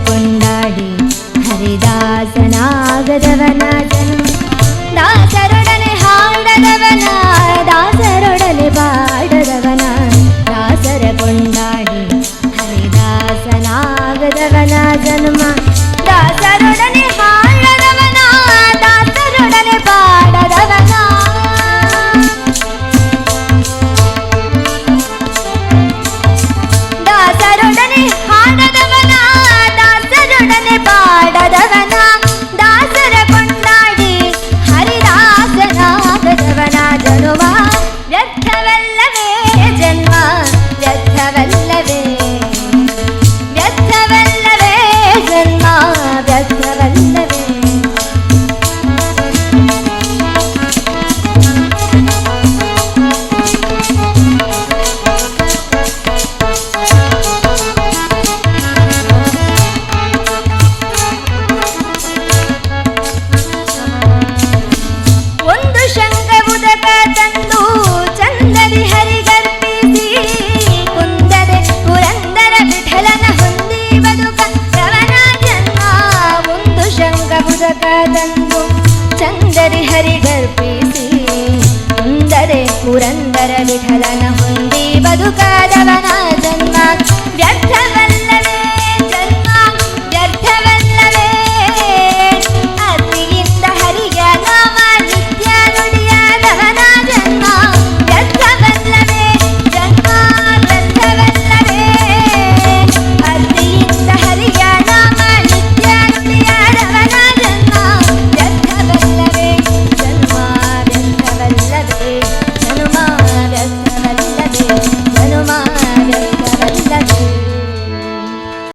ಕೊಂಡಾಡಿ ಹರಿದಾಸನಾಗದವನ ಜನ್ಮ ದಾಸರೊಡನೆ ಹಾಡದವನ ದಾಸರೊಡನೆ ಬಾಡದವನ ದಾಸರ ಕೊಂಡಾಡಿ ಹರಿದಾಸನಾಗದವನ ಜನ್ಮ ದಾಸರೊಡನೆ ಹಾಡದವನ ದಾಸರೊಡನೆ ಬಾಡದವನ ದಾಸರೊಡನೆ ಹಾಡದವನ ದಾಸರೊಡನೆ ಬಾಡದವನ ದಾಸರ ಕೊಂಡಾಡಿ ಹರಿದಾಸನಾಗದವನ ಜನುಮ ವ್ಯರ್ಥವಲ್ಲವೇ ಜನ್ಮ ವ್ಯರ್ಥವಲ್ಲವೇ ವ್ಯರ್ಥವಲ್ಲವೇ ಜನ್ಮ ವ್ಯರ್ಥವಲ್ಲವೇ ಒಂದು ಶಂಖ ಉದಕ ತಂದು ಚಂದದಿ ಹರಿಗರ್ಪಿಸಿ ಕುಂದದೆ ಪುರಂದರ ವಿಠಲನ ಹೊಂದಿ ಬದುಕ ರವನ ಜನ್ಮ ಒಂದು ಶಂಖ ಉದಕ ತಂದು ಚಂದದಿ ಹರಿಗರ್ಪಿಸಿ ಕುಂದದೆ ಪುರಂದರ ವಿಠಲನ ಹೊಂದಿ ಬದುಕದವನ ಜನ್ಮ ವ್ಯರ್ಥ